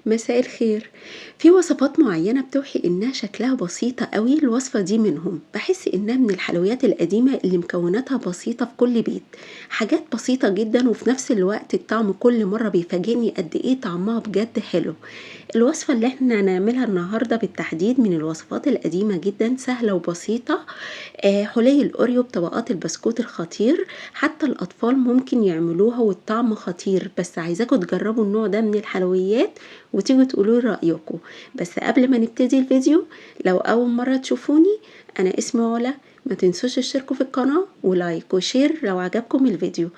مساء الخير. في وصفات معينة بتوحي إنها شكلها بسيطة قوي، الوصفة دي منهم. بحس إنها من الحلويات القديمة اللي مكوناتها بسيطة في كل بيت، حاجات بسيطة جدا وفي نفس الوقت الطعم كل مرة بيفاجئني قد إيه طعمها بجد حلو. الوصفة اللي احنا هنعملها النهاردة بالتحديد من الوصفات القديمة جدا، سهلة وبسيطة. حلي الأوريو بطبقات البسكوت الخطير، حتى الأطفال ممكن يعملوها والطعم خطير. بس عايزاكم تجربوا النوع ده من الحلويات وتيجوا تقولوا رأيكم. بس قبل ما نبتدي الفيديو، لو أول مرة تشوفوني، أنا اسمي علا. ما تنسوش تشتركوا في القناة ولايك وشير لو عجبكم الفيديو.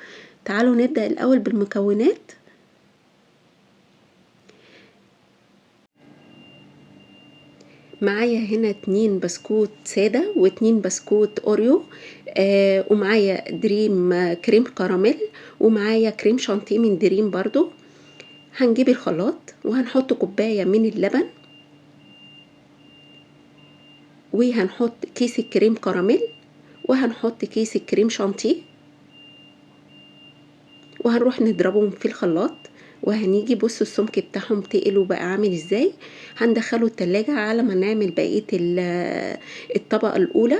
تعالوا نبدأ الأول بالمكونات. معايا هنا 2 بسكوت سادة و2 بسكوت اوريو، ومعايا دريم كريم كراميل، ومعايا كريم شانتيه من دريم برضو. هنجيب الخلاط وهنحط كوباية من اللبن، وهنحط كيس الكريم كراميل، وهنحط كيس الكريم شانتيه، وهنروح نضربهم في الخلاط. وهنيجي بصوا السمك بتاعهم تقل وبقى عامل ازاي. هندخله التلاجة على ما نعمل بقية الطبقة الأولى.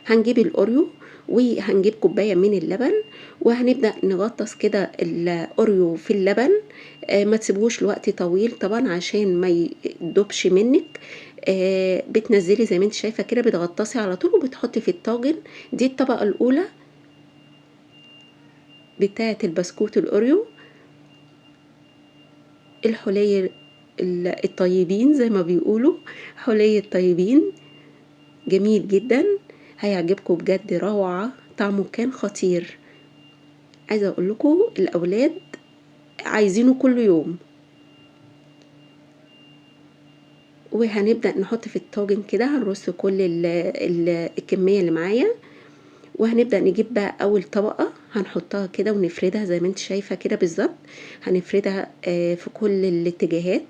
هنجيب الأوريو وهنجيب كوباية من اللبن، وهنبدأ نغطس كده الأوريو في اللبن. ما تسيبوش لوقت طويل طبعا عشان ما يدوبش منك. بتنزلي زي ما انت شايفة كده، بتغطسي على طول وبتحطي في الطاجن. دي الطبقة الأولى بتاعة البسكوت الأوريو. الحلي الطيبين زي ما بيقولوا، حلي الطيبين جميل جدا، هيعجبكم بجد، روعة، طعمه كان خطير. عايزة اقول لكم الاولاد عايزينه كل يوم. وهنبدأ نحط في الطاجن كده، هنرص كل الكمية اللي معايا. وهنبدأ نجيب بقى اول طبقة هنحطها كده ونفردها زي ما انت شايفة كده بالظبط. هنفردها في كل الاتجاهات.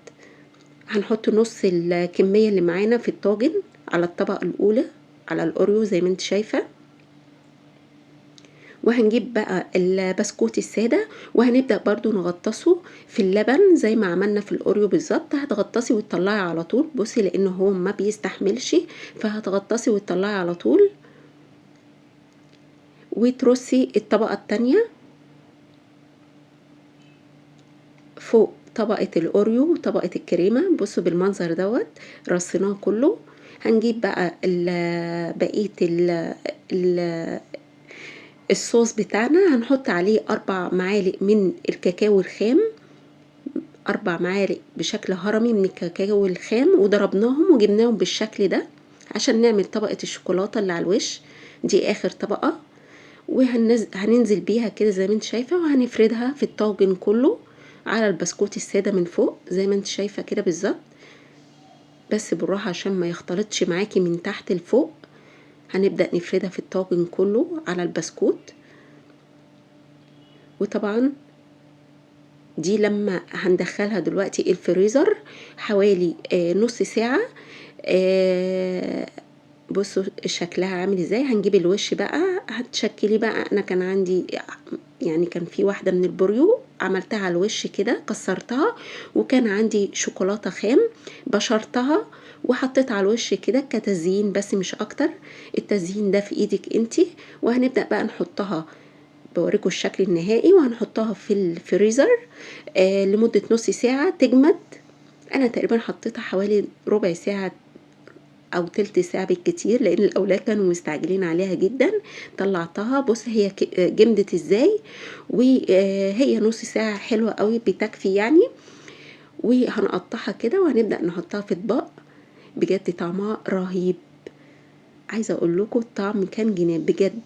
هنحط نص الكمية اللي معانا في الطاجن على الطبقة الأولى على الأوريو زي ما انت شايفة. وهنجيب بقى البسكوت السادة وهنبدأ برضو نغطسه في اللبن زي ما عملنا في الأوريو بالظبط. هتغطسي وتطلعي على طول، بصي لأنه هو ما بيستحملش، فهتغطسي وتطلعي على طول. وترصي الطبقة التانية فوق طبقة الأوريو وطبقة الكريمة. بصوا بالمنظر دوت رصيناه كله. هنجيب بقى بقية الصوص بتاعنا، هنحط عليه 4 معالق من الكاكاو الخام، 4 معالق بشكل هرمي من الكاكاو الخام، وضربناهم وجبناهم بالشكل ده عشان نعمل طبقة الشوكولاتة اللي على الوش. دي آخر طبقة. هننزل بيها كده زي ما انت شايفة، وهنفردها في الطاجن كله على البسكوت السادة من فوق زي ما انت شايفة كده بالظبط، بس بالراحة عشان ما يختلطش معاكي من تحت لفوق. هنبدأ نفردها في الطاجن كله على البسكوت. وطبعا دي لما هندخلها دلوقتي الفريزر حوالي نص ساعة. بصوا شكلها عامل ازاي. هنجيب الوش بقى، هتشكلي بقى. انا كان عندي يعني كان في واحدة من البوريو عملتها على الوش كده، كسرتها، وكان عندي شوكولاتة خام بشرتها وحطيت على الوش كده كتزيين بس مش اكتر. التزيين ده في ايدك انتي. وهنبدأ بقى نحطها، بوريكم الشكل النهائي، وهنحطها في الفريزر لمدة نص ساعة تجمد. انا تقريبا حطيتها حوالي ربع ساعة او تلت ساعة بالكتير، لان الاولاد كانوا مستعجلين عليها جدا. طلعتها، بص هي جمدت ازاي، وهي نص ساعة حلوة قوي بتكفي يعني. وهنقطعها كده وهنبدأ نحطها في اطباق. بجد طعمها رهيب. عايزة اقول لكم الطعم كان جنان بجد،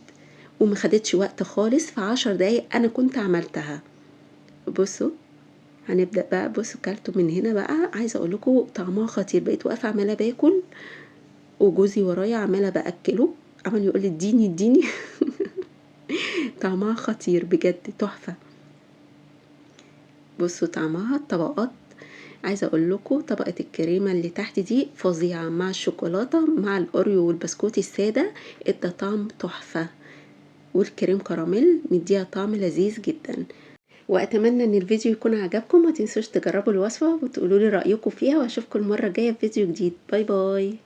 وما خدتش وقت خالص. في 10 دقايق انا كنت عملتها. بصوا هنبدأ بقى، بصوا كلته من هنا بقى. عايزة اقول لكم طعمها خطير. بقيت واقفة عمالة باكل وجوزي ورايا عمالة باكله، عمال يقول لي اديني اديني. طعمها خطير بجد، تحفة. بصوا طعمها الطبقات. عايزة اقول لكم طبقة الكريمة اللي تحت دي فظيعة مع الشوكولاتة مع الاوريو والبسكوت السادة، ادى طعم تحفة. والكريم كراميل مديها طعم لذيذ جدا. وأتمنى إن الفيديو يكون عجبكم، ما تنسوش تجربوا الوصفة وتقولوا لي رأيكم فيها، وأشوفكم المرة الجاية في فيديو جديد. باي باي.